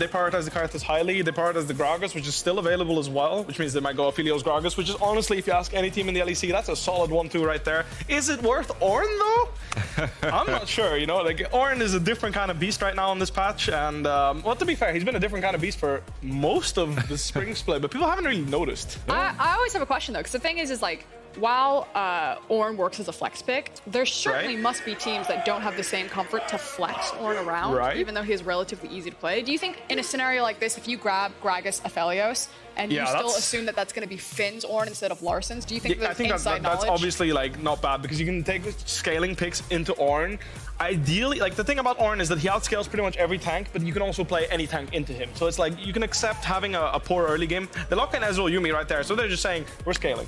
They prioritize the Karthus highly. They prioritize the Gragas, which is still available as well, which means they might go Aphelios Gragas, which is honestly, if you ask any team in the LEC, that's a solid 1-2 right there. Is it worth Ornn though? I'm not sure, you know, like Ornn is a different kind of beast right now on this patch, and well, to be fair, he's been a different kind of beast for most of the spring split, but people haven't really noticed. I always have a question though, because the thing is like, while Ornn works as a flex pick, there certainly must be teams that don't have the same comfort to flex Ornn around, even though he is relatively easy to play. Do you think in a scenario like this, if you grab Gragas Aphelios and you still assume that that's going to be Finn's Ornn instead of Larssen's, do you think I think that's obviously like not bad, because you can take scaling picks into Ornn. Ideally, like the thing about Ornn is that he outscales pretty much every tank, but you can also play any tank into him. So it's like you can accept having a poor early game. They lock in Ezreal Yuumi right there, so they're just saying, we're scaling.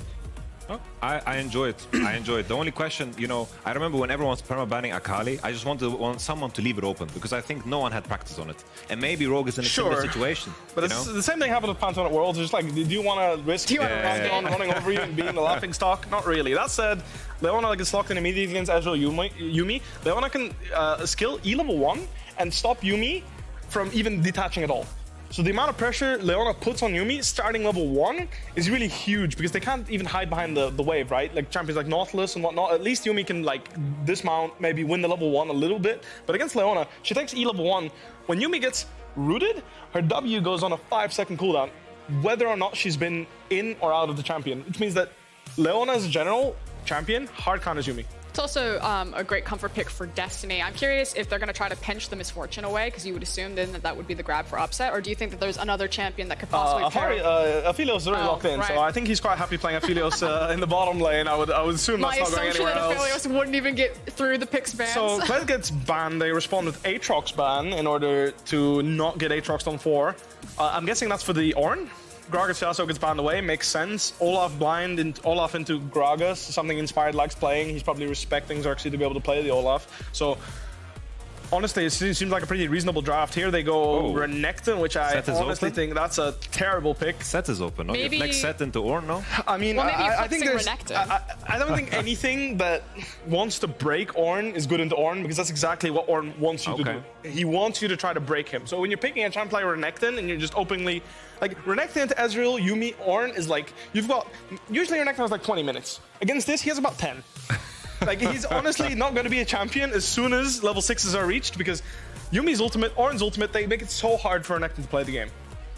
Oh, I enjoy it. I enjoy it. The only question, you know, I remember when everyone's perma-banning Akali, I just want someone to leave it open, because I think no one had practice on it. And maybe Rogue is in a similar situation. But it's the same thing happened with Pantheon at Worlds. It's just like, do you want to risk Pantheon running over you and being the laughing stock? Not really. That said, Leona gets locked in immediately against Ezreal Yuumi. Leona can skill E level 1 and stop Yuumi from even detaching at all. So the amount of pressure Leona puts on Yuumi starting level 1 is really huge, because they can't even hide behind the wave, right? Like champions like Nautilus and whatnot, at least Yuumi can like dismount, maybe win the level 1 a little bit. But against Leona, she takes E level 1. When Yuumi gets rooted, her W goes on a 5-second cooldown, whether or not she's been in or out of the champion, which means that Leona as a general champion hard counters Yuumi. It's also a great comfort pick for Destiny. I'm curious if they're going to try to pinch the Misfortune away, because you would assume then that would be the grab for upset, or do you think that there's another champion that could possibly Alphari, Aphelios is already locked in, so I think he's quite happy playing Aphelios in the bottom lane. I would assume that's not going anywhere else. My assumption that Aphelios wouldn't even get through the picks ban. So Kled gets banned. They respond with Aatrox ban in order to not get Aatroxed on 4. I'm guessing that's for the Ornn. Gragas also gets banned away, makes sense. Olaf blind, Olaf into Gragas, something Inspired likes playing. He's probably respecting Xerxe to be able to play the Olaf. So honestly, it seems like a pretty reasonable draft here. They go Renekton, which I honestly think that's a terrible pick. Set is open, no? Maybe Like Set into Ornn, no? I mean, I think there's... I don't think anything that wants to break Ornn is good into Ornn, because that's exactly what Ornn wants you to do. He wants you to try to break him. So when you're picking a champion like Renekton and you're just openly... Like, Renekton into Ezreal, Yuumi, Ornn is like... You've got... Usually Renekton has like 20 minutes. Against this, he has about 10. Like, he's honestly not going to be a champion as soon as level 6s are reached, because Yuumi's ultimate, Ornn's ultimate, they make it so hard for Renekton to play the game.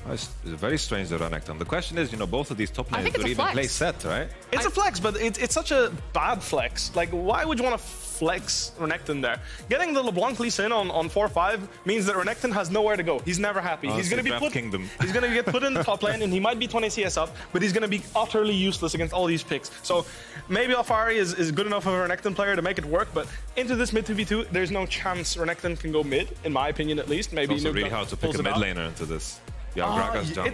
It's very strange that Renekton. The question is, you know, both of these top lanes would even play Set, right? It's a flex, but it's such a bad flex. Like, why would you want to flex Renekton there? Getting the LeBlanc lease in on 4-5 means that Renekton has nowhere to go. He's never happy. He's going to be put Kingdom. He's going to get put in the top lane, and he might be 20 CS up, but he's going to be utterly useless against all these picks. So maybe Alphari is good enough of a Renekton player to make it work, but into this mid 2v2, there's no chance Renekton can go mid, in my opinion at least. Maybe it's also really hard to pick a mid laner into this. Yeah, Gragas jungle.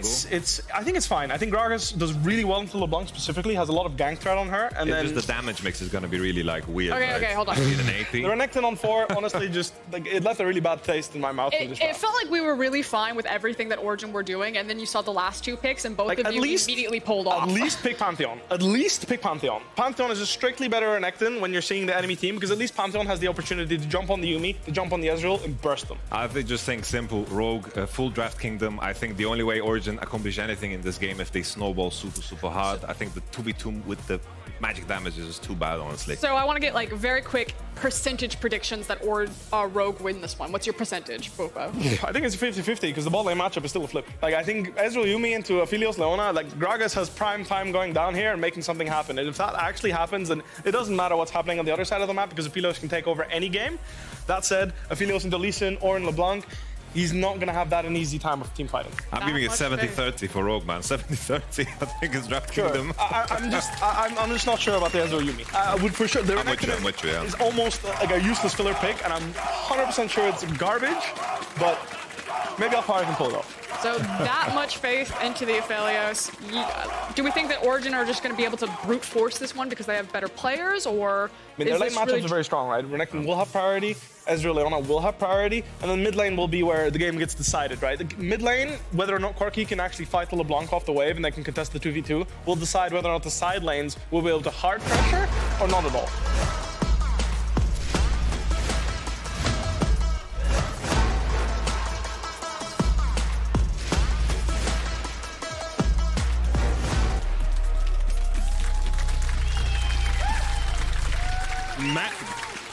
I think it's fine. I think Gragas does really well into LeBlanc specifically, has a lot of gank threat on her, and then... just the damage mix is going to be really, like, weird, Okay, hold on. An AP. The Renekton on 4, honestly, just, like, it left a really bad taste in my mouth. It felt like we were really fine with everything that Origen were doing, and then you saw the last 2 picks, and both of you immediately pulled off. At least pick Pantheon. At least pick Pantheon. Pantheon is a strictly better Renekton when you're seeing the enemy team, because at least Pantheon has the opportunity to jump on the Yuumi, to jump on the Ezreal, and burst them. I just think simple, Rogue, full draft Kingdom. I think the only way Origen accomplish anything in this game if they snowball super hard. I think the 2v2 with the magic damage is just too bad, honestly. So I want to get like very quick percentage predictions that Rogue win this one. What's your percentage, Bopo? I think it's 50-50, because the bot lane matchup is still a flip. Like, I think Ezreal Yuumi into Aphelios Leona, like, Gragas has prime time going down here and making something happen. And if that actually happens, then it doesn't matter what's happening on the other side of the map, because Aphelios can take over any game. That said, Aphelios into Larssen or in LeBlanc, he's not going to have that an easy time of team fighting. I'm giving it 70-30 for Rogue, man. 70-30, I think it's draft Kingdom. I'm just not sure about the Ezreal Yuumi. I would for sure. The Renekton is almost like a useless filler pick, and I'm 100% sure it's garbage, but maybe Alphari can pull it off. So that much faith into the Aphelios. Do we think that Origen are just going to be able to brute force this one because they have better players, or I mean, their lane matchups are very strong, right? Renekton will have priority, Ezreal Leona will have priority, and then mid lane will be where the game gets decided, right? The mid lane, whether or not Corki can actually fight the LeBlanc off the wave and they can contest the 2v2, will decide whether or not the side lanes will be able to hard pressure or not at all.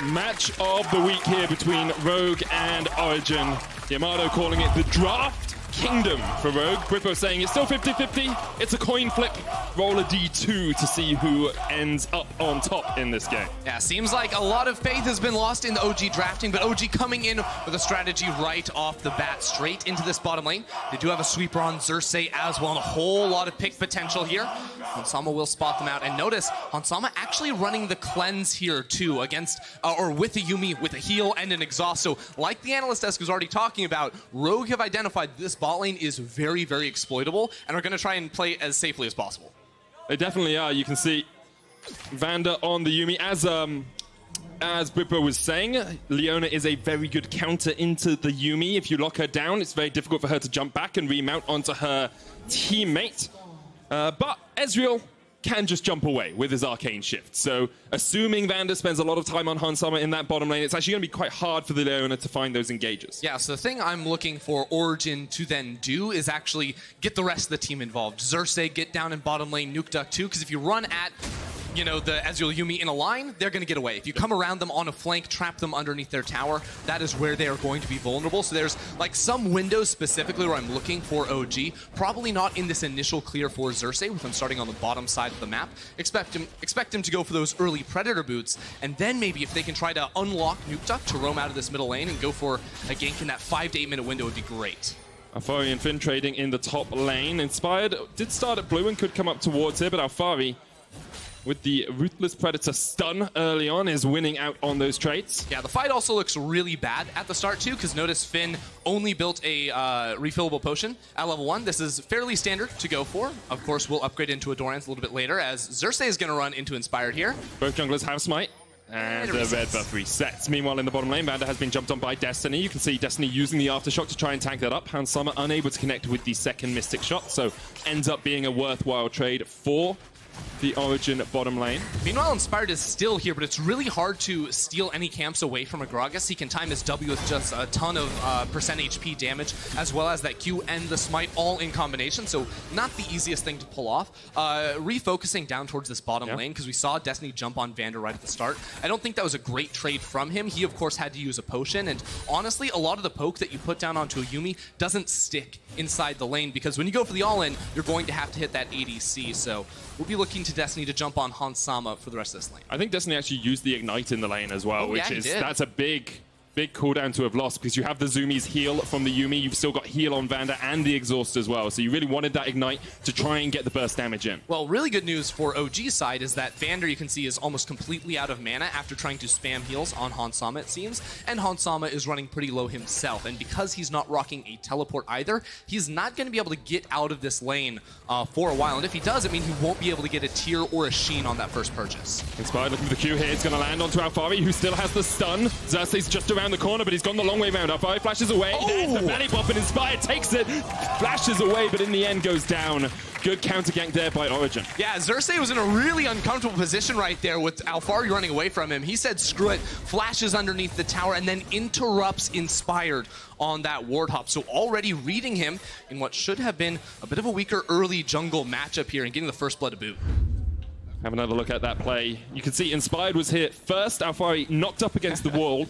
Match of the week here between Rogue and Origen. Yamato calling it the draft kingdom for Rogue. Brippo saying it's still 50-50. It's a coin flip. Roll a D2 to see who ends up on top in this game. Yeah, seems like a lot of faith has been lost in the OG drafting, but OG coming in with a strategy right off the bat, straight into this bottom lane. They do have a sweeper on Xerxe as well, and a whole lot of pick potential here. Hansama will spot them out, and notice Hansama actually running the cleanse here too against, or with a Yuumi, with a heal and an exhaust. So like the analyst desk was already talking about, Rogue have identified this bot lane is very, very exploitable and are going to try and play as safely as possible. They definitely are. You can see Vander on the Yuumi. As Brippo was saying, Leona is a very good counter into the Yuumi. If you lock her down, it's very difficult for her to jump back and remount onto her teammate. But Ezreal can just jump away with his arcane shift. So assuming Vander spends a lot of time on Hansama in that bottom lane, it's actually going to be quite hard for the Leona to find those engages. Yeah, so the thing I'm looking for Origen to then do is actually get the rest of the team involved. Xerxe, get down in bottom lane, Nukeduck too, because if you run at, you know, the Ezreal Yuumi in a line, they're going to get away. If you come around them on a flank, trap them underneath their tower, that is where they are going to be vulnerable. So there's like some windows specifically where I'm looking for OG. Probably not in this initial clear for Xerxe, with him starting on the bottom side of the map. Expect him to go for those early Predator boots, and then maybe if they can try to unlock Nukeduck to roam out of this middle lane and go for a gank in that 5 to 8 minute window would be great. Alphari and Finn trading in the top lane. Inspired did start at blue and could come up towards here, but Alphari, with the Ruthless Predator stun early on, is winning out on those traits. Yeah, the fight also looks really bad at the start too, because notice Finn only built a refillable potion at level 1. This is fairly standard to go for. Of course, we'll upgrade into Adorance a little bit later, as Xerxe is going to run into Inspired here. Both junglers have Smite. And the red buff resets. Meanwhile, in the bottom lane, Vander has been jumped on by Destiny. You can see Destiny using the Aftershock to try and tank that up. Hansama unable to connect with the second Mystic Shot, so ends up being a worthwhile trade for the Origen bottom lane. Meanwhile, Inspired is still here, but it's really hard to steal any camps away from a Gragas. He can time his W with just a ton of percent HP damage, as well as that Q and the Smite all in combination, so not the easiest thing to pull off. Refocusing down towards this bottom lane, because we saw Destiny jump on Vander right at the start. I don't think that was a great trade from him. He, of course, had to use a potion, and honestly, a lot of the poke that you put down onto a Yuumi doesn't stick inside the lane, because when you go for the all-in, you're going to have to hit that ADC, so we'll be looking to Destiny to jump on Hansama for the rest of this lane. I think Destiny actually used the Ignite in the lane as well, that's a big cooldown to have lost, because you have the Zoomies heal from the Yuumi, you've still got heal on Vander and the exhaust as well, so you really wanted that Ignite to try and get the burst damage in. Well, really good news for OG's side is that Vander, you can see, is almost completely out of mana after trying to spam heals on Hansama, it seems, and Hansama is running pretty low himself, and because he's not rocking a teleport either, he's not going to be able to get out of this lane for a while, and if he does, it means he won't be able to get a tier or a sheen on that first purchase. Inspired looking for the Q here, it's going to land onto Alphari, who still has the stun. Xerxe's just around the corner, but he's gone the long way round. Alphari flashes away, there's the belly bop, and Inspired takes it, flashes away, but in the end goes down. Good counter gank there by Origen. Yeah, Xerxe was in a really uncomfortable position right there with Alphari running away from him. He said, screw it, flashes underneath the tower, and then interrupts Inspired on that ward hop. So already reading him in what should have been a bit of a weaker early jungle matchup here and getting the first blood to boot. Have another look at that play. You can see Inspired was here first. Alphari knocked up against the wall.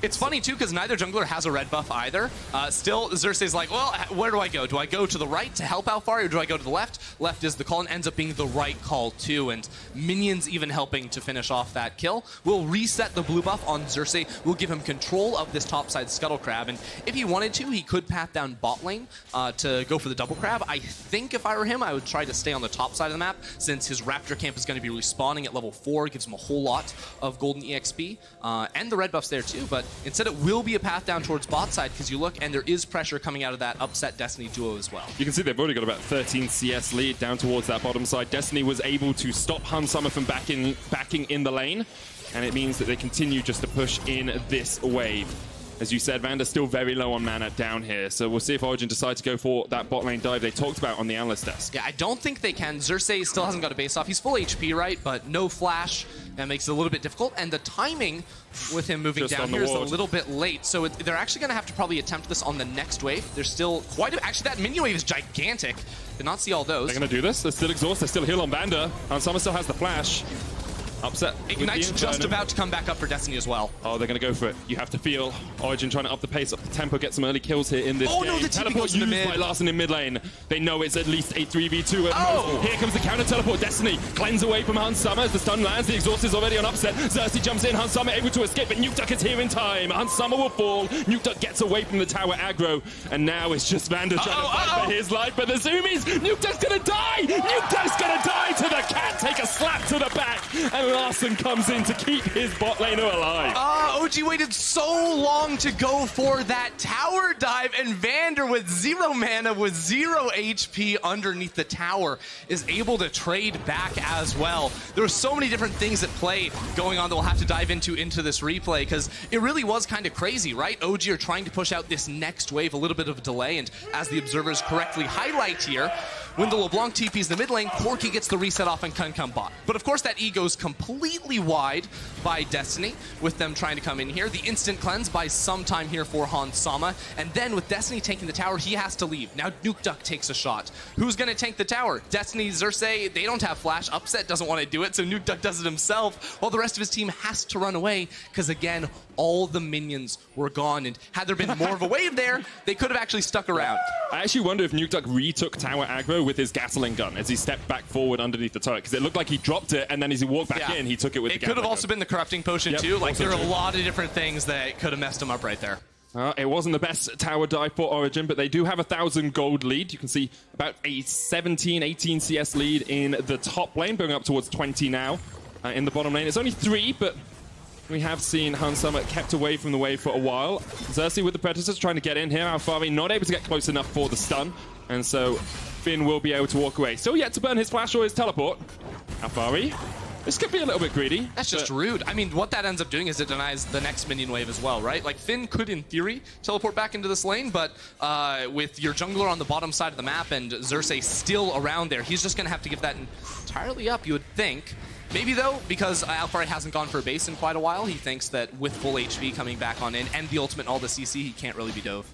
It's funny, too, because neither jungler has a red buff either. Still, Xerxe's like, well, where do I go? Do I go to the right to help Alphari, or do I go to the left? Left is the call, and ends up being the right call, too. And minions even helping to finish off that kill. We'll reset the blue buff on Xerxe. We'll give him control of this topside Scuttle Crab. And if he wanted to, he could path down bot lane to go for the double crab. I think if I were him, I would try to stay on the top side of the map, since his Raptor camp is going to be respawning at level 4. It gives him a whole lot of golden EXP. And the red buff's there, too. But instead, it will be a path down towards bot side, because you look and there is pressure coming out of that upset Destiny duo as well. You can see they've already got about 13 CS lead down towards that bottom side. Destiny was able to stop Hansama from backing in the lane, and it means that they continue just to push in this wave. As you said, Vander's still very low on mana down here, so we'll see if Origen decide to go for that bot lane dive they talked about on the analyst desk. Yeah, I don't think they can. Xerxe still hasn't got a base off. He's full HP, right? But no flash. That makes it a little bit difficult, and the timing with him moving down here is a little bit late, so they're actually going to have to probably attempt this on the next wave. There's still quite a... Actually, that minion wave is gigantic. Did not see all those. They're going to do this. There's still exhaust. There's still heal on Vander. Hansama still has the flash. Upset. Ignite's just about to come back up for Destiny as well. Oh, they're going to go for it. You have to feel Origen trying to up the pace, up the tempo, get some early kills here in this game. No, the TP teleport goes in the used mid. by Larssen in mid lane. They know it's at least a 3v2 at most. Here comes the counter teleport. Destiny cleanse away from Hans Summer as the stun lands. The exhaust is already on Upset. Xerxe jumps in. Hans Summer able to escape, but Nukeduck is here in time. Hans Summer will fall. Nukeduck gets away from the tower aggro, and now it's just Vander trying to fight for his life. But the zoomies, Nukeduck's going to die. Nukeduck's going to die to the cat. Take a slap to the back, and Larssen comes in to keep his bot laner alive. OG waited so long to go for that tower dive, and Vander with 0 mana, with 0 HP underneath the tower, is able to trade back as well. There are so many different things at play going on that we'll have to dive into this replay, because it really was kind of crazy, right? OG are trying to push out this next wave, a little bit of a delay, and as the observers correctly highlight here, when the LeBlanc TPs the mid lane, Corki gets the reset off and can come bot. But of course that E goes completely wide by Destiny, with them trying to come in here. The instant cleanse buys some time here for Hans Sama, and then with Destiny taking the tower, he has to leave. Now Nukeduck takes a shot. Who's going to tank the tower? Destiny, Xerxe, they don't have flash. Upset doesn't want to do it, so Nukeduck does it himself, while the rest of his team has to run away, because again, all the minions were gone, and had there been more of a wave there, they could have actually stuck around. I actually wonder if Nukeduck retook tower aggro with his gasoline gun as he stepped back forward underneath the turret, because it looked like he dropped it, and then as he walked back in, he took it with the It could have also been the corrupting potion too. Like, there are a lot of different things that could have messed him up right there. It wasn't the best tower dive for Origen, but they do have a 1,000 gold lead. You can see about a 17, 18 CS lead in the top lane, going up towards 20 now in the bottom lane. It's only 3, but we have seen Hans Summer kept away from the wave for a while. Xerxe with the Predators trying to get in here. Alphari not able to get close enough for the stun, and so Finn will be able to walk away. Still yet to burn his flash or his teleport. Alphari, this could be a little bit greedy. That's just rude. I mean, what that ends up doing is it denies the next minion wave as well, right? Like, Finn could, in theory, teleport back into this lane, but with your jungler on the bottom side of the map and Xerxe still around there, he's just going to have to give that entirely up, you would think. Maybe, though, because Alphari hasn't gone for a base in quite a while, he thinks that with full HP coming back on in and the ultimate and all the CC, he can't really be dove.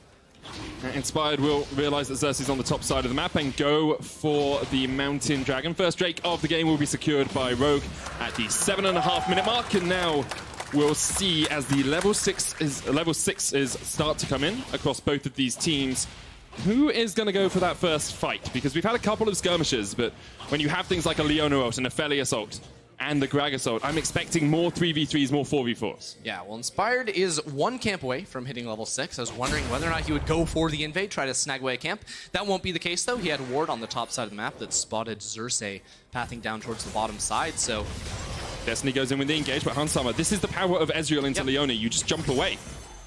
Inspired will realize that Xerxe is on the top side of the map and go for the Mountain Dragon. First Drake of the game will be secured by Rogue at the 7.5 minute mark, and now we'll see as the level 6s start to come in across both of these teams. Who is going to go for that first fight? Because we've had a couple of skirmishes, but when you have things like a Leona ult, an Aphelios ult, and the Gragas ult, I'm expecting more 3v3s, more 4v4s. Yeah, well, Inspired is 1 camp away from hitting level 6. I was wondering whether or not he would go for the invade, try to snag away a camp. That won't be the case, though. He had a ward on the top side of the map that spotted Xerxe pathing down towards the bottom side, so... Destiny goes in with the engage, but Hans Summer, this is the power of Ezreal into Leona. You just jump away.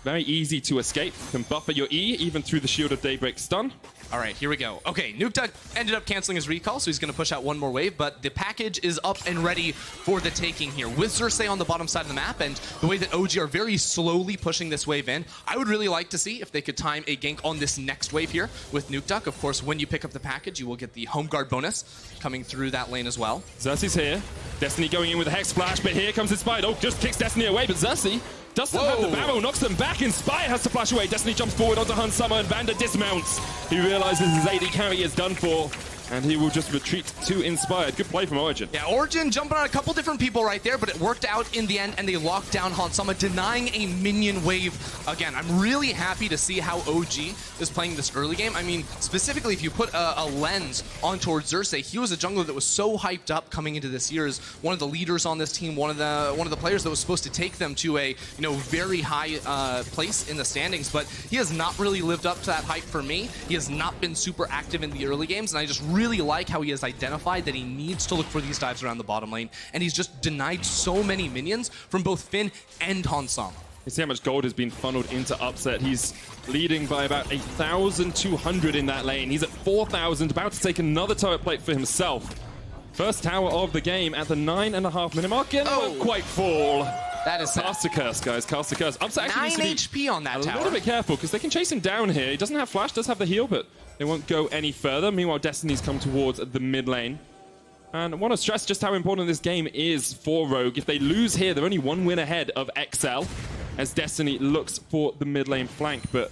Very easy to escape. You can buffer your E, even through the Shield of Daybreak stun. All right, here we go. Okay, Nukeduck ended up canceling his recall, so he's going to push out one more wave, but the package is up and ready for the taking here. With Xerxe on the bottom side of the map, and the way that OG are very slowly pushing this wave in, I would really like to see if they could time a gank on this next wave here with Nukeduck. Of course, when you pick up the package, you will get the home guard bonus coming through that lane as well. Xerxe's here. Destiny going in with a Hex Splash, but here comes Inspired. Oh, just kicks Destiny away, but Xerxe doesn't have the barrel, knocks them back. Inspire has to flash away. Destiny jumps forward onto Hans Summer, and Vander dismounts. He realizes his AD carry is done for, and he will just retreat to Inspired. Good play from Origen. Yeah, Origen jumping on a couple different people right there, but it worked out in the end, and they locked down Hans Summer, denying a minion wave again. I'm really happy to see how OG is playing this early game. I mean, specifically, if you put a lens on towards Xerxe, he was a jungler that was so hyped up coming into this year as one of the leaders on this team, one of the players that was supposed to take them to a very high place in the standings, but he has not really lived up to that hype for me. He has not been super active in the early games, and I just really like how he has identified that he needs to look for these dives around the bottom lane, and he's just denied so many minions from both Finn and Hans Summer. You see how much gold has been funneled into Upset. He's leading by about 1,200 in that lane. He's at 4,000, about to take another turret plate for himself. First tower of the game at the 9.5 minute mark, and won't quite fall. That is Cast a curse, guys. Cast a curse. Upset actually 9 needs to be HP on that tower. a little bit careful, because they can chase him down here. He doesn't have flash, does have the heal, but they won't go any further. Meanwhile, Destiny's come towards the mid lane. And I want to stress just how important this game is for Rogue. If they lose here, they're only 1 win ahead of XL, as Destiny looks for the mid lane flank. But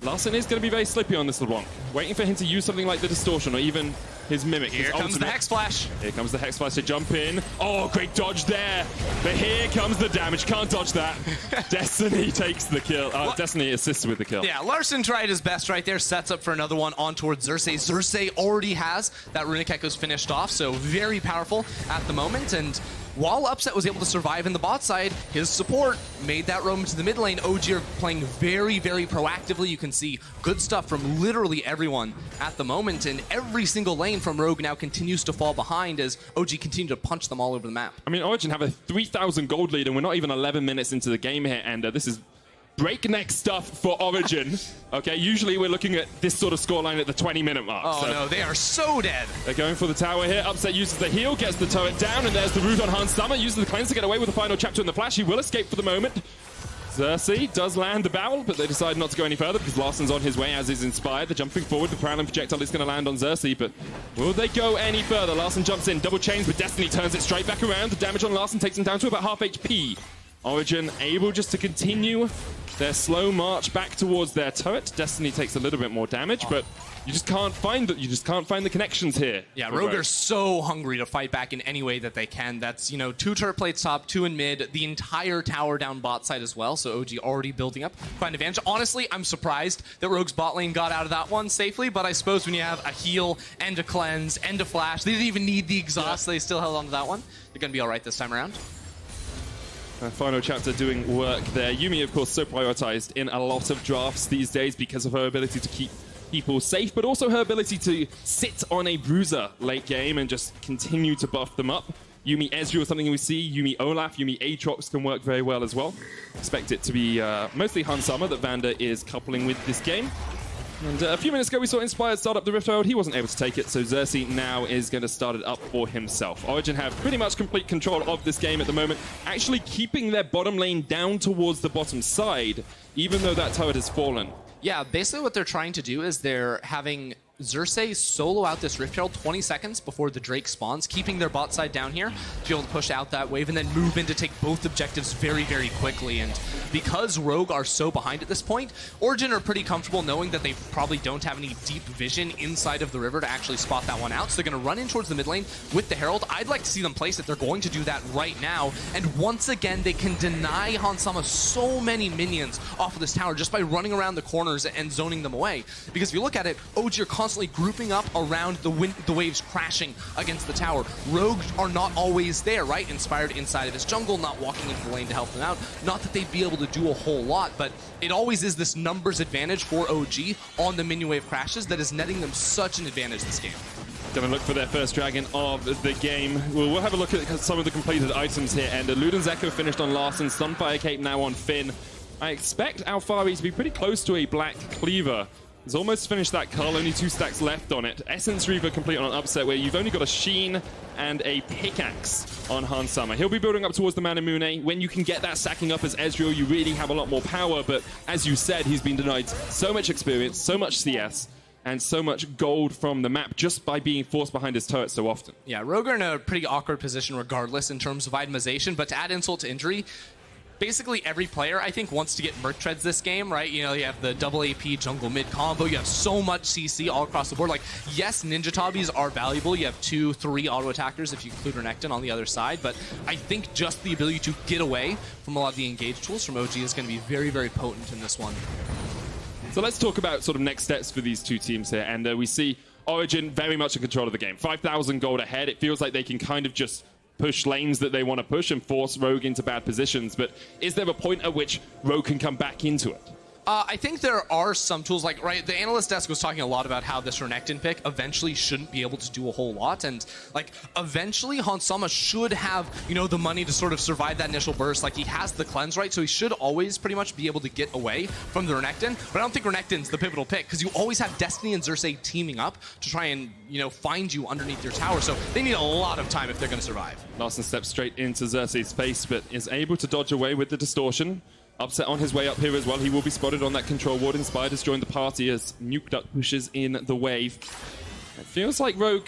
Larssen is going to be very slippy on this LeBlanc, waiting for him to use something like the distortion, or even his Mimic. Here his comes ultimate. the Hex Flash. Here comes the Hex Flash to jump in. Oh, great dodge there. But here comes the damage. Can't dodge that. Destiny takes the kill. Destiny assists with the kill. Yeah, Larssen tried his best right there. Sets up for another one on towards Xerxe. Xerxe already has that Runic Echoes finished off, so very powerful at the moment. And while Upset was able to survive in the bot side, his support made that roam to the mid lane. OG are playing very, very proactively. You can see good stuff from literally everyone at the moment, and every single lane from Rogue now continues to fall behind as OG continue to punch them all over the map. I mean, Origen have a 3,000 gold lead, and we're not even 11 minutes into the game here, and this is breakneck stuff for Origen. Okay, usually we're looking at this sort of scoreline at the 20-minute mark. Oh no, they are so dead. They're going for the tower here. Upset uses the heal, gets the turret down, and there's the root on Hans Summer. Uses the cleanse to get away with the final chapter in the flash. He will escape for the moment. Xerxe does land the barrel, but they decide not to go any further because Larssen's on his way, as is Inspired. They're jumping forward. The Prowling projectile is going to land on Xerxe, but will they go any further? Larssen jumps in, double chains, but Destiny turns it straight back around. The damage on Larssen takes him down to about half HP. Origen able just to continue their slow march back towards their turret. Destiny takes a little bit more damage, but you just can't find the connections here. Yeah, Rogue are so hungry to fight back in any way that they can. That's, you know, 2 turret plates top, 2 in mid, the entire tower down bot side as well. So OG already building up quite an advantage. Honestly, I'm surprised that Rogue's bot lane got out of that one safely, but I suppose when you have a heal and a cleanse and a flash, they didn't even need the exhaust. Yeah. They still held on to that one. They're going to be all right this time around. Final chapter doing work there. Yuumi, of course, so prioritized in a lot of drafts these days because of her ability to keep people safe, but also her ability to sit on a bruiser late game and just continue to buff them up. Yuumi Ezreal is something we see. Yuumi Olaf, Yuumi Aatrox can work very well as well. Expect it to be mostly Hans Summer that Vander is coupling with this game. And a few minutes ago, we saw Inspired start up the Rift Herald. He wasn't able to take it, so Xerxe now is going to start it up for himself. Origen have pretty much complete control of this game at the moment, actually keeping their bottom lane down towards the bottom side, even though that turret has fallen. Yeah, basically what they're trying to do is they're having Xerxe solo out this Rift Herald 20 seconds before the Drake spawns, keeping their bot side down here to be able to push out that wave and then move in to take both objectives very, very quickly. And because Rogue are so behind at this point, Origen are pretty comfortable knowing that they probably don't have any deep vision inside of the river to actually spot that one out. So they're going to run in towards the mid lane with the Herald. I'd like to see them place it. They're going to do that right now. And once again, they can deny Hans Summer so many minions off of this tower just by running around the corners and zoning them away. Because if you look at it, OG are constantly grouping up around the waves crashing against the tower. Rogue are not always there, right? Inspired inside of his jungle, not walking into the lane to help them out. Not that they'd be able to do a whole lot, but it always is this numbers advantage for OG on the minion wave crashes that is netting them such an advantage this game. Going to look for their first dragon of the game. We'll have a look at some of the completed items here. And Luden's Echo finished on Larssen, Sunfire Cape now on Finn. I expect Alphari to be pretty close to a Black Cleaver. He's almost finished that cull, only 2 stacks left on it. Essence Reaver complete on an Upset where you've only got a Sheen and a Pickaxe on Hans Summer. He'll be building up towards the Manamune. When you can get that stacking up as Ezreal, you really have a lot more power, but as you said, he's been denied so much experience, so much CS, and so much gold from the map just by being forced behind his turret so often. Yeah, Rogue are in a pretty awkward position regardless in terms of itemization, but to add insult to injury, basically every player, I think, wants to get Merc Treads this game, right? You know, you have the double AP jungle mid combo. You have so much CC all across the board. Like, yes, Ninja Tabis are valuable. You have 2, 3 auto attackers if you include Renekton on the other side. But I think just the ability to get away from a lot of the engage tools from OG is going to be very, very potent in this one. So let's talk about sort of next steps for these two teams here. And we see Origen very much in control of the game. 5,000 gold ahead. It feels like they can kind of just push lanes that they want to push and force Rogue into bad positions, but is there a point at which Rogue can come back into it? I think there are some tools, like, right, the analyst desk was talking a lot about how this Renekton pick eventually shouldn't be able to do a whole lot, and, like, eventually Hans Summer should have, you know, the money to sort of survive that initial burst. Like, he has the cleanse, right, so he should always pretty much be able to get away from the Renekton, but I don't think Renekton's the pivotal pick, because you always have Destiny and Xerxe teaming up to try and, you know, find you underneath your tower, so they need a lot of time if they're going to survive. Larssen steps straight into Xerxe's face, but is able to dodge away with the distortion. Upset on his way up here as well. He will be spotted on that control ward. Inspired has joined the party as Nukeduck pushes in the wave. It feels like Rogue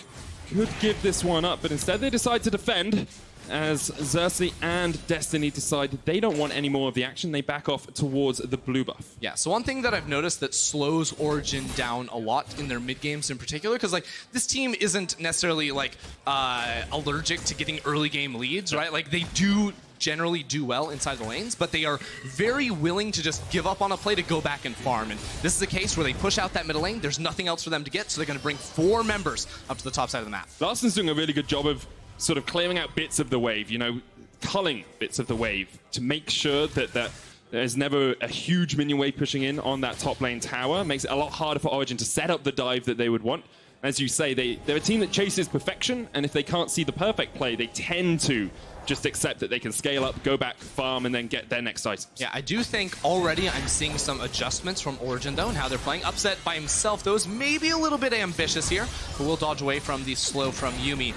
could give this one up, but instead they decide to defend. as Xerxe and Destiny decide they don't want any more of the action. They back off towards the blue buff. Yeah, so one thing that I've noticed that slows Origen down a lot in their mid games in particular, because like this team isn't necessarily like allergic to getting early game leads, right? Like they do generally do well inside the lanes, but they are very willing to just give up on a play to go back and farm. And this is a case where they push out that middle lane, there's nothing else for them to get, so they're going to bring 4 members up to the top side of the map. Larssen's doing a really good job of sort of clearing out bits of the wave, you know, culling bits of the wave to make sure that there's never a huge minion wave pushing in on that top lane tower. Makes it a lot harder for Origen to set up the dive that they would want. As you say, they're a team that chases perfection, and if they can't see the perfect play, they tend to just accept that they can scale up, go back, farm, and then get their next items. Yeah, I do think already I'm seeing some adjustments from Origen, though, and how they're playing. Upset by himself, though, is maybe a little bit ambitious here, but we'll dodge away from the slow from Yuumi.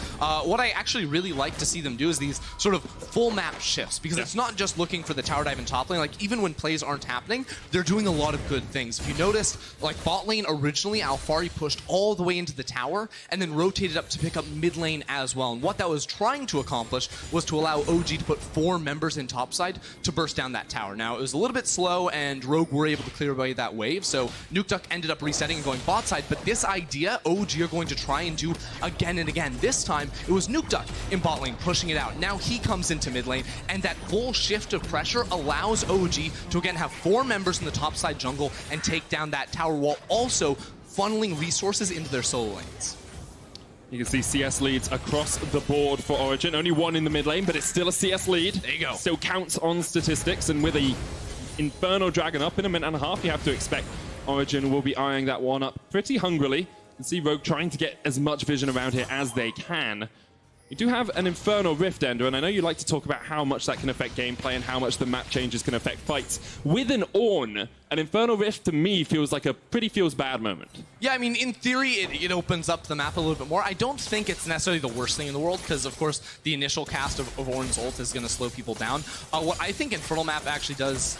What I actually really like to see them do is these sort of full map shifts, because it's not just looking for the tower dive and top lane. Like, even when plays aren't happening, they're doing a lot of good things. If you noticed, like, bot lane originally, Alphari pushed all the way into the tower, and then rotated up to pick up mid lane as well. And what that was trying to accomplish was to allow OG to put 4 members in topside to burst down that tower. Now, it was a little bit slow, and Rogue were able to clear away that wave, so Nukeduck ended up resetting and going bot side, but this idea, OG are going to try and do again and again. This time, it was Nukeduck in bot lane pushing it out. Now he comes into mid lane, and that full shift of pressure allows OG to again have 4 members in the topside jungle and take down that tower, while also funneling resources into their solo lanes. You can see CS leads across the board for Origen. Only 1 in the mid lane, but it's still a CS lead. There you go. Still counts on statistics, and with a Inferno Dragon up in a minute and a half, you have to expect Origen will be eyeing that one up pretty hungrily. You can see Rogue trying to get as much vision around here as they can. You do have an Infernal Rift, Ender, and I know you like to talk about how much that can affect gameplay and how much the map changes can affect fights. With an Ornn, an Infernal Rift to me feels like a pretty feels-bad moment. Yeah, I mean, in theory, it opens up the map a little bit more. I don't think it's necessarily the worst thing in the world, because, of course, the initial cast of Ornn's ult is going to slow people down. What I think Infernal Map actually does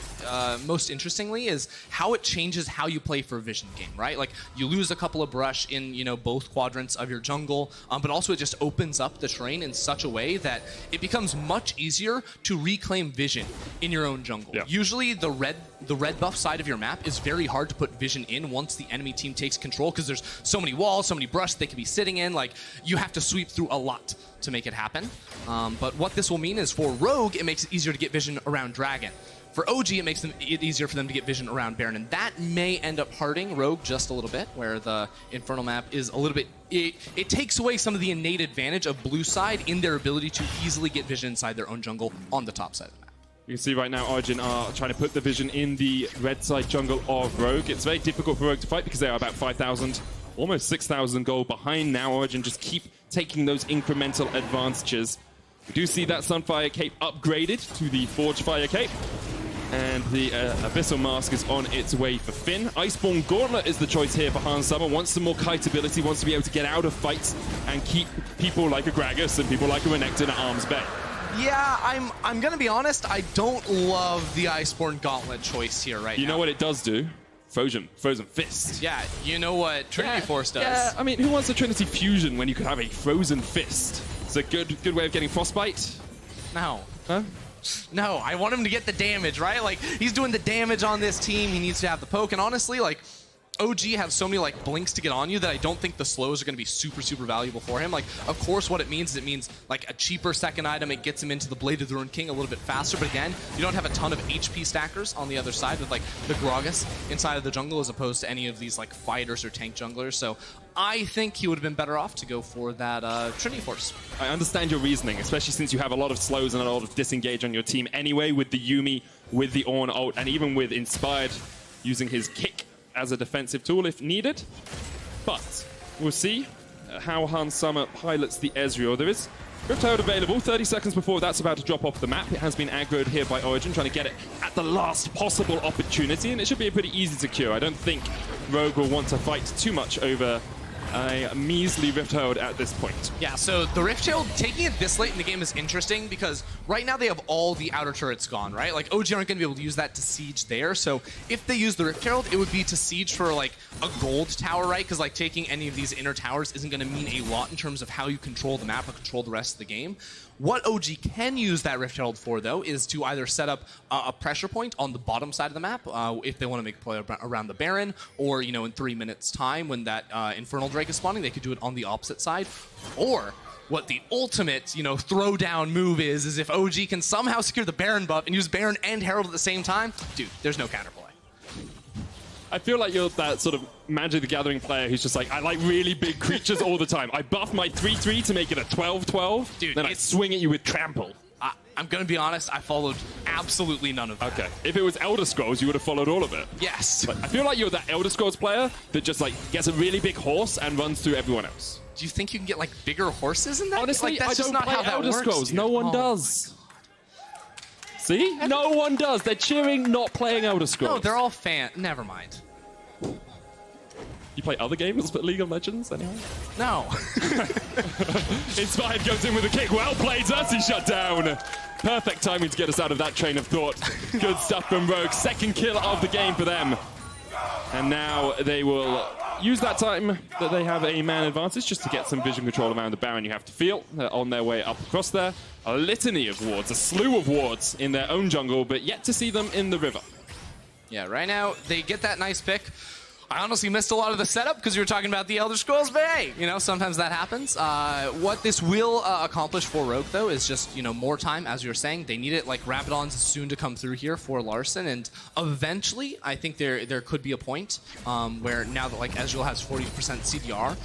most interestingly is how it changes how you play for a vision game, right? Like, you lose a couple of brush in, you know, both quadrants of your jungle, but also it just opens up the terrain in such a way that it becomes much easier to reclaim vision in your own jungle. Yeah. Usually, the red buff side of your map is very hard to put vision in once the enemy team takes control, because there's so many walls, so many brush they could be sitting in. Like, you have to sweep through a lot to make it happen. But what this will mean is for Rogue, it makes it easier to get vision around Dragon. For OG, it makes it easier for them to get vision around Baron, and that may end up hurting Rogue just a little bit, where the Infernal Map is a little bit... It takes away some of the innate advantage of blue side in their ability to easily get vision inside their own jungle on the top side of the map. You can see right now Origen are trying to put the vision in the red side jungle of Rogue. It's very difficult for Rogue to fight because they are about 5,000, almost 6,000 gold behind now. Origen just keep taking those incremental advantages. We do see that Sunfire Cape upgraded to the Forge Fire Cape. And the Abyssal Mask is on its way for Finn. Iceborne Gauntlet is the choice here for Hans Summer. Wants some more kite ability, wants to be able to get out of fights and keep people like a Gragas and people like a Renekton at arm's bay. Yeah, I'm gonna be honest, I don't love the Iceborne Gauntlet choice here right now. You know what it does do? Frozen Fist. Yeah, you know what Trinity Force does. Yeah, I mean, who wants a Trinity Fusion when you could have a Frozen Fist? It's a good way of getting Frostbite. No. Huh? No, I want him to get the damage, right? Like, he's doing the damage on this team. He needs to have the poke. And honestly, like, OG have so many, like, blinks to get on you that I don't think the slows are going to be super, super valuable for him. Like, of course, what it means is like, a cheaper second item. It gets him into the Blade of the Ruined King a little bit faster. But again, you don't have a ton of HP stackers on the other side with, like, the Gragas inside of the jungle as opposed to any of these, like, fighters or tank junglers. So I think he would have been better off to go for that Trinity Force. I understand your reasoning, especially since you have a lot of slows and a lot of disengage on your team anyway, with the Yuumi, with the Ornn ult, and even with Inspired using his kick as a defensive tool if needed. But we'll see how Hans Summer pilots the Ezreal. There is Rift Herald available 30 seconds before that's about to drop off the map. It has been aggroed here by Origen, trying to get it at the last possible opportunity, and it should be a pretty easy secure. I don't think Rogue will want to fight too much over a measly Rift Herald at this point. Yeah, so the Rift Herald, taking it this late in the game is interesting because right now they have all the outer turrets gone, right? Like, OG aren't going to be able to use that to siege there, so if they use the Rift Herald, it would be to siege for, like, a gold tower, right? Because, like, taking any of these inner towers isn't going to mean a lot in terms of how you control the map or control the rest of the game. What OG can use that Rift Herald for, though, is to either set up a pressure point on the bottom side of the map if they want to make a play around the Baron, or, you know, in 3 minutes' time when that Infernal Drake is spawning, they could do it on the opposite side. Or what the ultimate, you know, throwdown move is if OG can somehow secure the Baron buff and use Baron and Herald at the same time, dude, there's no counterplay. I feel like you're that sort of Magic the Gathering player who's just like, I like really big creatures all the time. I buff my 3/3 to make it a 12/12, dude, then I swing at you with Trample. I'm going to be honest, I followed absolutely none of that. Okay. If it was Elder Scrolls, you would have followed all of it. Yes. But I feel like you're that Elder Scrolls player that just like gets a really big horse and runs through everyone else. Do you think you can get like bigger horses in that? Honestly, like, that's I just don't not play how that Elder works, Scrolls. dude. No one does. See? No one does. They're cheering not playing Elder Scrolls. No, they're all fan. Never mind. You play other games but League of Legends anyway? No. Inspired goes in with a kick. Well played, Xerxe shut down. Perfect timing to get us out of that train of thought. Good stuff from Rogue. Second kill of the game for them. And now they will use that time that they have a man advantage just to get some vision control around the Baron. You have to feel they're on their way up across there. A litany of wards, a slew of wards in their own jungle, but yet to see them in the river. Yeah, right now they get that nice pick. I honestly missed a lot of the setup because you were talking about the Elder Scrolls, but hey, you know, sometimes that happens. What this will accomplish for Rogue, though, is just, you know, more time, as you were saying. They need it, like, Rabadon's soon to come through here for Larssen, and eventually, I think there could be a point where now that, like, Ezreal has 40% CDR,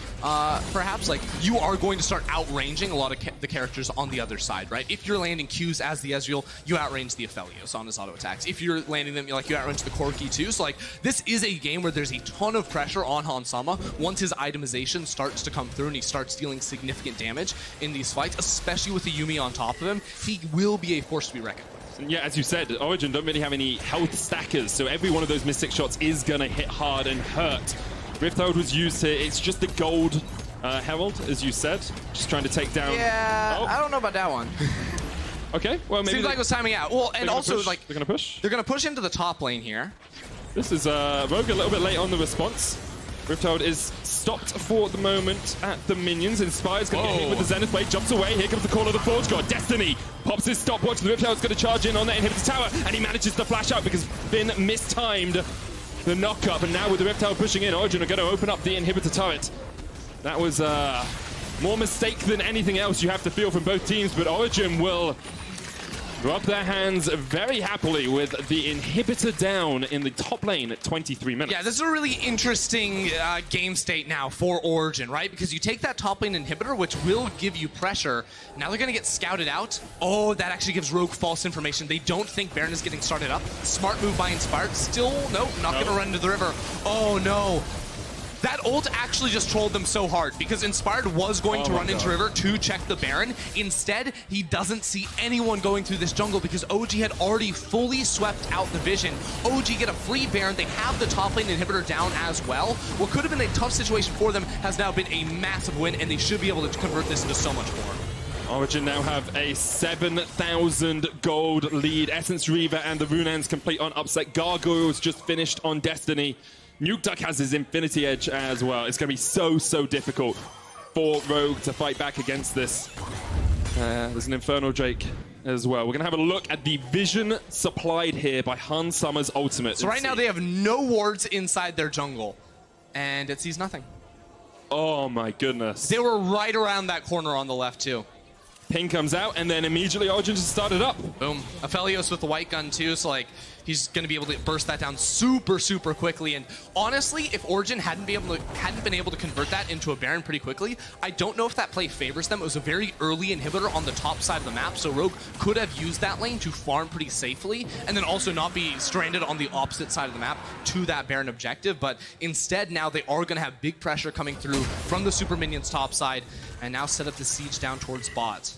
perhaps, like, you are going to start outranging a lot of the characters on the other side, right? If you're landing Qs as the Ezreal, you outrange the Aphelios on his auto attacks. If you're landing them, like, you outrange the Corki, too. So, like, this is a game where there's a ton of pressure on Hansama once his itemization starts to come through and he starts dealing significant damage in these fights, especially with the Yuumi on top of him. He will be a force to be reckoned with. And yeah, as you said, Origen don't really have any health stackers, so every one of those Mystic shots is going to hit hard and hurt. Rift Herald was used here. It's just the gold Herald, as you said, just trying to take down... Yeah, I don't know about that one. Okay, well, maybe... Seems like it was timing out. Well, and also, push. like... They're going to push? They're going to push into the top lane here. This is Rogue a little bit late on the response. Rift Herald is stopped for the moment at the minions. Inspired's going to get hit with the Zenith Blade, jumps away. Here comes the call of the Forge God. Destiny pops his stopwatch. The Rift Herald's going to charge in on that inhibitor tower, and he manages to flash out because Finn mistimed the knock-up. And now with the Rift Herald pushing in, Origen are going to open up the inhibitor turret. That was more mistake than anything else you have to feel from both teams, but Origen will rub their hands very happily with the inhibitor down in the top lane at 23 minutes. Yeah, this is a really interesting game state now for Origen, right? Because you take that top lane inhibitor, which will give you pressure. Now they're going to get scouted out. Oh, that actually gives Rogue false information. They don't think Baron is getting started up. Smart move by Inspired. Still, nope, not going to run into the river. Oh, no. That ult actually just trolled them so hard because Inspired was going to run into river to check the Baron. Instead, he doesn't see anyone going through this jungle because OG had already fully swept out the vision. OG get a free Baron. They have the top lane inhibitor down as well. What could have been a tough situation for them has now been a massive win, and they should be able to convert this into so much more. Origen now have a 7,000 gold lead. Essence Reaver and the Runaan's complete on upset. Gargoyles just finished on Destiny. Nukeduck has his Infinity Edge as well. It's going to be so difficult for Rogue to fight back against this. There's an Infernal Drake as well. We're going to have a look at the vision supplied here by Hansama's ultimate. So right now they have no wards inside their jungle, and it sees nothing. Oh my goodness. They were right around that corner on the left too. Ping comes out, and then immediately Origen just started up. Boom. Aphelios with the white gun too, so like he's going to be able to burst that down super quickly. And honestly, if Origen hadn't been able to convert that into a Baron pretty quickly, I don't know if that play favors them. It was a very early inhibitor on the top side of the map, so Rogue could have used that lane to farm pretty safely, and then also not be stranded on the opposite side of the map to that Baron objective. But instead, now they are going to have big pressure coming through from the super minions top side, and now set up the siege down towards bot.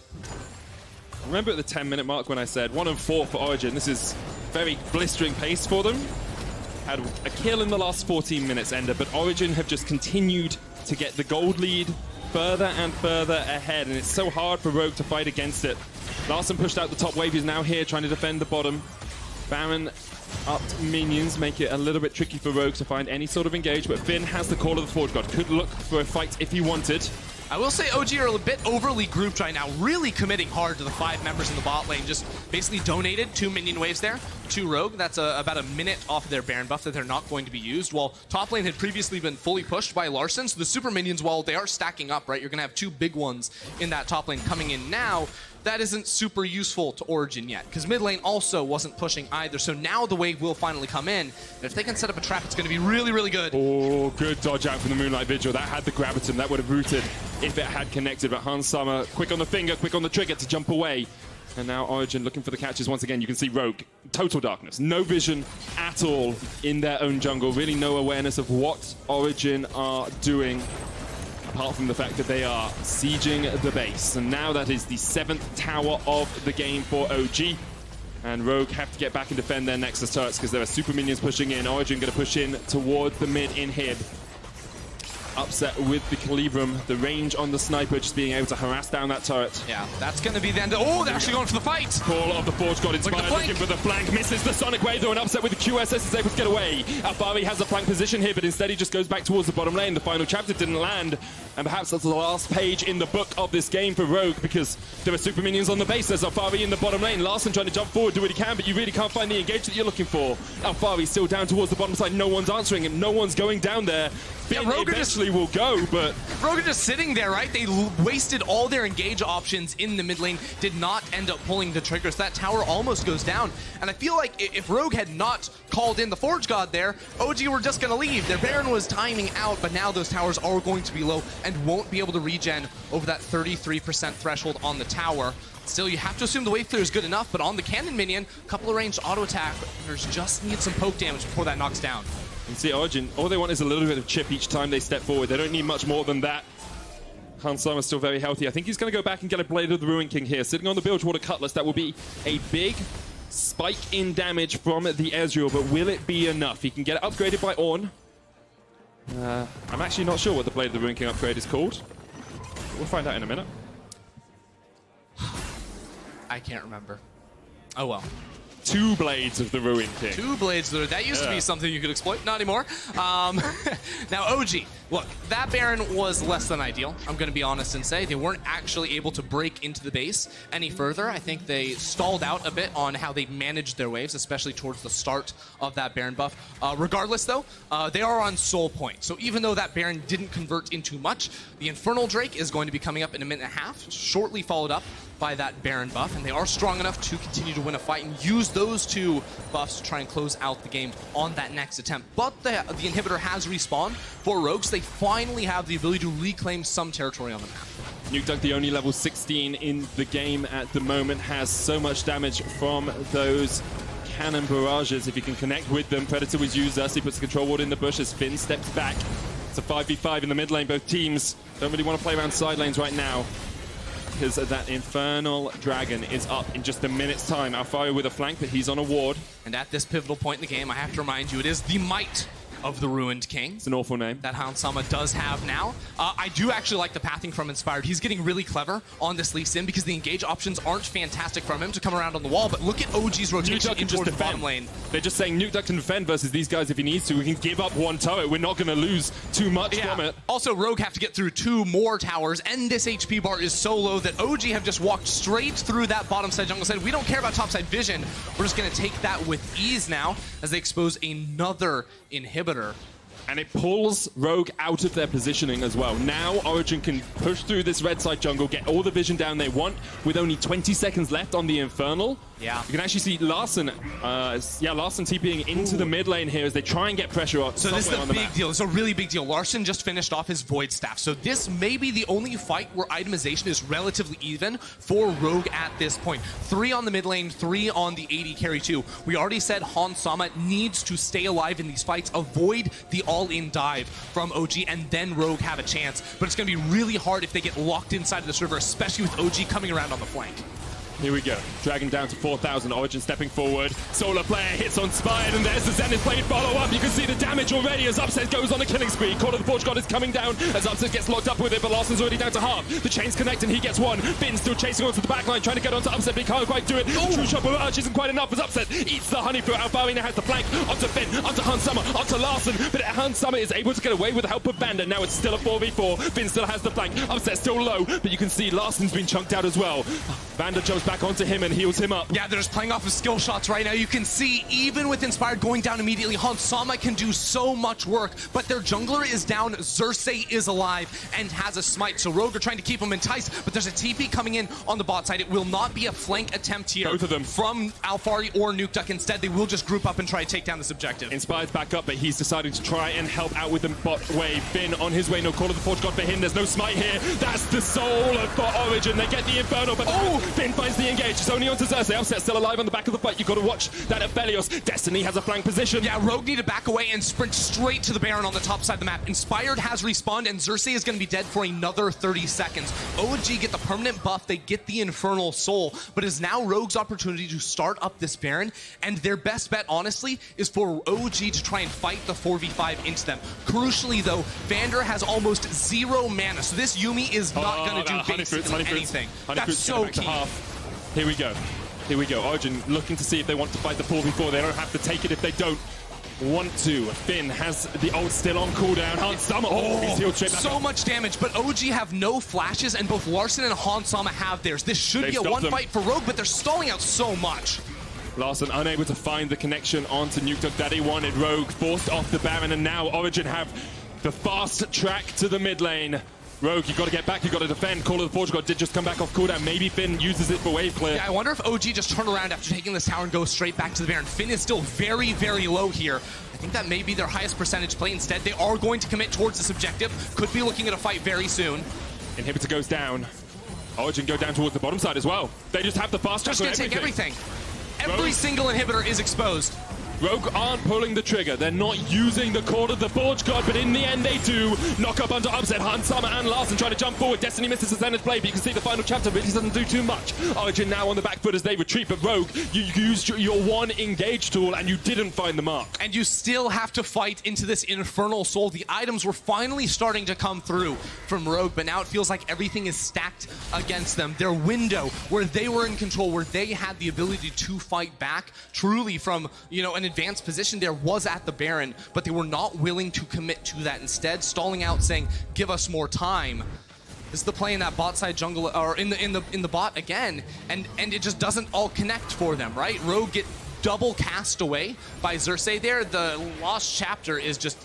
Remember at the 10-minute mark when I said 1-4 for Origen? This is very blistering pace for them. Had a kill in the last 14 minutes, Ender, but Origen have just continued to get the gold lead further and further ahead, and it's so hard for Rogue to fight against it. Larssen pushed out the top wave. He's now here trying to defend the bottom. Baron upped minions make it a little bit tricky for Rogue to find any sort of engage, but Finn has the call of the Forge God. Could look for a fight if he wanted. I will say OG are a bit overly grouped right now, really committing hard to the 5 members in the bot lane. Just basically donated 2 minion waves there to Rogue. That's about a minute off of their Baron buff that they're not going to be used. While top lane had previously been fully pushed by Larssen, so the super minions, while they are stacking up, right, you're going to have 2 big ones in that top lane coming in now. That isn't super useful to Origen yet, because mid lane also wasn't pushing either. So now the wave will finally come in, and if they can set up a trap, it's going to be really, really good. Oh, good dodge out from the Moonlight Vigil. That had the Graviton. That would have rooted if it had connected, but Hans Summer, quick on the finger, quick on the trigger to jump away. And now Origen looking for the catches once again. You can see Rogue, total darkness, no vision at all in their own jungle. Really no awareness of what Origen are doing, apart from the fact that they are sieging the base. And now that is the 7th tower of the game for OG. And Rogue have to get back and defend their Nexus turrets because there are super minions pushing in. Origen going to push in towards the mid inhib. Upset with the Calibrum, the range on the sniper just being able to harass down that turret. Yeah, that's going to be the end. Oh, they're actually going for the fight. Call of the Forge God inspired, looking for the flank, misses the Sonic Wave though, and upset with the QSS is able to get away. Alphari has a flank position here, but instead he just goes back towards the bottom lane. The final chapter didn't land, and perhaps that's the last page in the book of this game for Rogue, because there are super minions on the base. There's Alphari in the bottom lane. Larssen trying to jump forward, do what he can, but you really can't find the engage that you're looking for. Alphari still down towards the bottom side. No one's answering him. No one's going down there. Yeah, Rogue eventually will go, but Rogue are just sitting there, right? They wasted all their engage options in the mid lane, did not end up pulling the trigger, so that tower almost goes down. And I feel like if Rogue had not called in the Forge God there, OG were just going to leave. Their Baron was timing out, but now those towers are going to be low and won't be able to regen over that 33% threshold on the tower. Still, you have to assume the wave clear is good enough, but on the cannon minion, a couple of ranged auto attack, there's just need some poke damage before that knocks down. You see Origen, all they want is a little bit of chip each time they step forward. They don't need much more than that. Hans Summer's still very healthy. I think he's going to go back and get a Blade of the Ruin King here. Sitting on the Bilgewater Cutlass, that will be a big spike in damage from the Ezreal, but will it be enough? He can get it upgraded by Ornn. I'm actually not sure what the Blade of the Ruin King upgrade is called. We'll find out in a minute. I can't remember. Oh well. 2 Blades of the Ruin King. 2 Blades of the Ruin. That used to be something you could exploit. Not anymore. Now, OG. Look, that Baron was less than ideal. I'm going to be honest and say they weren't actually able to break into the base any further. I think they stalled out a bit on how they managed their waves, especially towards the start of that Baron buff. Regardless, though, they are on soul point. So even though that Baron didn't convert into much, the Infernal Drake is going to be coming up in a minute and a half, shortly followed up by that Baron buff, and they are strong enough to continue to win a fight and use those 2 buffs to try and close out the game on that next attempt. But the inhibitor has respawned for Rogue, so they finally have the ability to reclaim some territory on the map. Nukeduck, the only level 16 in the game at the moment, has so much damage from those cannon barrages. If you can connect with them, Predator was used. Xerxe puts the control ward in the bush as Finn steps back. It's a 5v5 in the mid lane. Both teams don't really want to play around side lanes right now, because that Infernal Dragon is up in just a minute's time. Alphari with a flank, but he's on a ward. And at this pivotal point in the game, I have to remind you, it is the might of the Ruined King. It's an awful name. That Hans Sama does have now. I do actually like the pathing from Inspired. He's getting really clever on this Lee Sin because the engage options aren't fantastic from him to come around on the wall, but look at OG's rotation in towards the bottom lane. They're just saying Nukeduck can defend versus these guys if he needs to. We can give up 1 turret. We're not going to lose too much from it. Also, Rogue have to get through 2 more towers, and this HP bar is so low that OG have just walked straight through that bottom side jungle side. We don't care about top side vision. We're just going to take that with ease now as they expose another inhibitor. And it pulls Rogue out of their positioning as well. Now Origen can push through this red side jungle, get all the vision down they want with only 20 seconds left on the Infernal. Yeah. You can actually see Larssen, Larssen TPing into the mid lane here as they try and get pressure on. So this is a big deal. This is a really big deal. Larssen just finished off his Void Staff. So this may be the only fight where itemization is relatively even for Rogue at this point. 3 on the mid lane, 3 on the AD carry too. We already said Hans Sama needs to stay alive in these fights, avoid the all-in dive from OG, and then Rogue have a chance. But it's going to be really hard if they get locked inside of the server, especially with OG coming around on the flank. Here we go. Dragon down to 4,000. Origen stepping forward. Solar player hits on Inspired, and there's the Zenith Blade follow-up. You can see the damage already as Upset goes on a killing spree. Call of the Forge God is coming down as Upset gets locked up with it, but Larssen's already down to half. The chains connect, and he gets one. Finn still chasing onto the backline, trying to get onto Upset, but he can't quite do it. True shot barrage isn't quite enough as Upset eats the honey through. Alphari now has the flank onto Finn, onto Hans Summer, onto Larssen, but Hans Summer is able to get away with the help of Vander. Now it's still a 4v4. Finn still has the flank. Upset still low, but you can see Larssen's been chunked out as well. Vander jumps back onto him and heals him up. Yeah, they're just playing off of skill shots right now. You can see, even with Inspired going down immediately, Hans Summer can do so much work, but their jungler is down. Xerxe is alive and has a smite, so Rogue are trying to keep him enticed, but there's a TP coming in on the bot side. It will not be a flank attempt here. Both of them. From Alphari or Nukeduck. Instead, they will just group up and try to take down this objective. Inspired's back up, but he's decided to try and help out with the bot wave. Finn on his way, no Call of the Forge God for him. There's no smite here. That's the soul for Origen. They get the Inferno, but Finn finds the engage. It's only onto Xerxe. Upset still alive on the back of the fight. You've got to watch that Aphelios. Destiny has a flank position. Yeah, Rogue need to back away and sprint straight to the Baron on the top side of the map. Inspired has respawned, and Xerxe is going to be dead for another 30 seconds. OG get the permanent buff. They get the Infernal Soul, but it's now Rogue's opportunity to start up this Baron, and their best bet, honestly, is for OG to try and fight the 4v5 into them. Crucially, though, Vander has almost 0 mana, so this Yuumi is not going to do basically anything. That's so key. Here we go. Here we go. Origen looking to see if they want to fight the 4v4. They don't have to take it if they don't want to. Finn has the ult still on cooldown. Hans Summer, he's healed straight back so up. much damage, but OG have no flashes, and both Larssen and Hans Summer have theirs. This should be a one fight for Rogue, but they're stalling out so much. Larssen unable to find the connection onto Nukeduck that he wanted. Rogue forced off the Baron, and now Origen have the fast track to the mid lane. Rogue, you got to get back, you got to defend. Call of the Forge God did just come back off cooldown. Maybe Finn uses it for wave clear. Yeah, I wonder if OG just turn around after taking this tower and go straight back to the Baron. Finn is still very, very low here. I think that may be their highest percentage play. Instead, they are going to commit towards this objective. Could be looking at a fight very soon. Inhibitor goes down. Origen go down towards the bottom side as well. They just have the fast track. Just gonna take everything. Every single inhibitor is exposed. Rogue aren't pulling the trigger. They're not using the Call of the Forge God, but in the end they do. Knock up onto Upset. Hans Summer and Larssen trying to jump forward. Destiny misses the Zenith play, but you can see the final chapter really doesn't do too much. Origen now on the back foot as they retreat, but Rogue, you used your one engage tool and you didn't find the mark. And you still have to fight into this Infernal Soul. The items were finally starting to come through from Rogue, but now it feels like everything is stacked against them. Their window, where they were in control, where they had the ability to fight back, truly from, an advanced position there, was at the Baron, but they were not willing to commit to that. Instead, stalling out, saying, "Give us more time." This is the play in that bot side jungle, or in the bot again, and it just doesn't all connect for them, right? Rogue get double cast away by Xerxe there. The lost chapter is just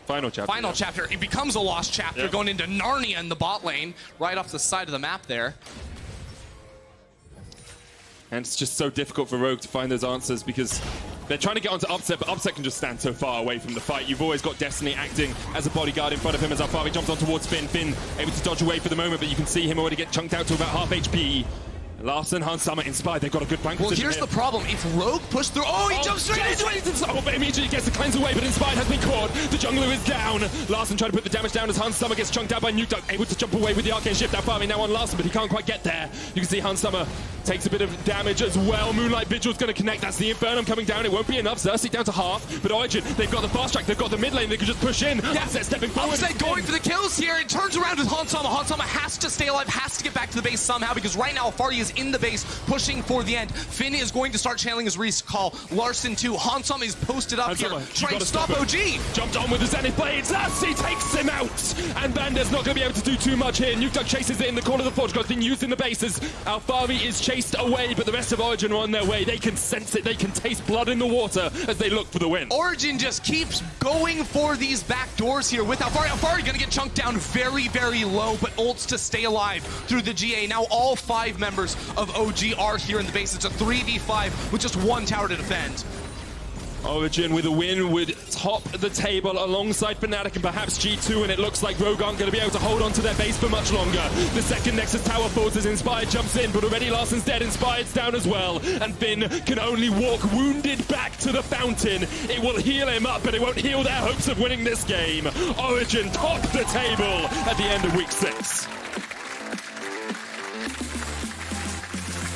final chapter. It becomes a lost chapter, going into Narnia in the bot lane, right off the side of the map there. And it's just so difficult for Rogue to find those answers because they're trying to get onto Upset, but Upset can just stand so far away from the fight. You've always got Destiny acting as a bodyguard in front of him as Alphari jumps on towards Finn. Finn able to dodge away for the moment, but you can see him already get chunked out to about half HP. Larssen, Hans Summer, Inspired, they've got a good flank position. Well, here's the problem. If Rogue pushed through... he jumps straight into it! But immediately gets the cleanse away, but Inspired has been caught. The jungler is down. Larssen trying to put the damage down as Hans Summer gets chunked out by Nukeduck. Able to jump away with the arcane shift. Alphari now on Larssen, but he can't quite get there. You can see Hans Summer takes a bit of damage as well. Moonlight Vigil's going to connect. That's the Infernum coming down. It won't be enough. Xerxe down to half. But Origen, they've got the fast track. They've got the mid lane. They can just push in. Yeah. Upset stepping forward. Upset going for the kills here. It turns around with Hans Summer. Hans Summer has to stay alive, has to get back to the base somehow, because right now Alphari is in the base, pushing for the end. Finn is going to start channeling his recall. Larssen too. Hans Summer is posted up here, trying to stop OG. Jumped on with the Zenith Blades. Xerxe takes him out. And Vander's not going to be able to do too much here. Nukeduck chases it in the Call of the Forge God's been used in the bases. Alphari is chased away, but the rest of Origen are on their way. They can sense it. They can taste blood in the water as they look for the win. Origen just keeps going for these back doors here with Alphari. Alphari going to get chunked down very, very low, but ults to stay alive through the GA. Now all 5 members of OG are here in the base. It's a 3v5 with just 1 tower to defend. Origen with a win would top the table alongside Fnatic and perhaps G2, and it looks like Rogue aren't going to be able to hold on to their base for much longer. The second Nexus tower falls as Inspired jumps in, but already Larsen's dead. Inspired's down as well, and Finn can only walk wounded back to the fountain. It will heal him up, but it won't heal their hopes of winning this game. Origen top the table at the end of week 6.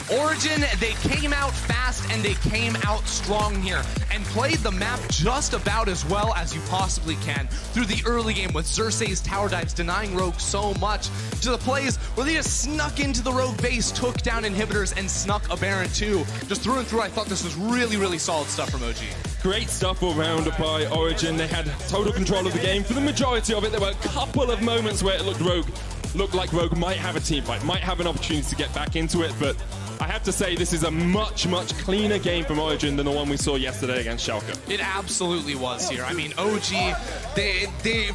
Origen, they came out fast and they came out strong here and played the map just about as well as you possibly can through the early game with Xerxe's tower dives denying Rogue so much to the plays where they just snuck into the Rogue base, took down inhibitors, and snuck a Baron too. Just through and through, I thought this was really, really solid stuff from OG. Great stuff all round by Origen. They had total control of the game for the majority of it. There were a couple of moments where it looked like Rogue might have a team fight, might have an opportunity to get back into it, but I have to say this is a much, much cleaner game from Origen than the one we saw yesterday against Schalke. It absolutely was here. I mean, OG, they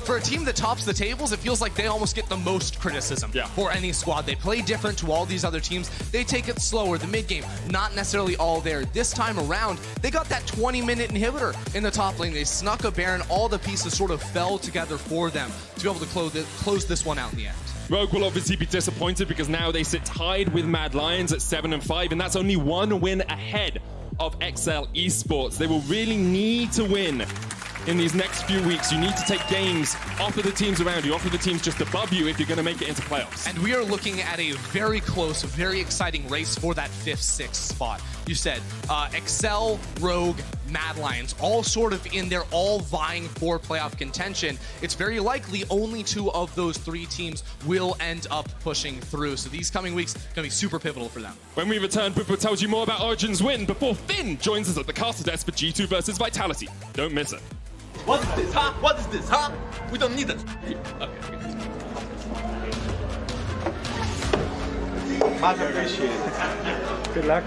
for a team that tops the tables, it feels like they almost get the most criticism for any squad. They play different to all these other teams. They take it slower. The mid game, not necessarily all there. This time around, they got that 20-minute inhibitor in the top lane. They snuck a Baron. All the pieces sort of fell together for them to be able to close this one out in the end. Rogue will obviously be disappointed because now they sit tied with Mad Lions at 7 and 5, and that's only one win ahead of XL eSports. They will really need to win in these next few weeks. You need to take games off of the teams around you, off of the teams just above you if you're going to make it into playoffs. And we are looking at a very close, very exciting race for that 5th, 6th spot. You said XL, Rogue, Mad Lions, all sort of in there, all vying for playoff contention. It's very likely only 2 of those 3 teams will end up pushing through. So these coming weeks going to be super pivotal for them. When we return, Booper tells you more about Origen's win before Finn joins us at the castle desk for G2 versus Vitality. Don't miss it. What is this, huh? What is this, huh? We don't need it. Okay. Much appreciated. Good luck.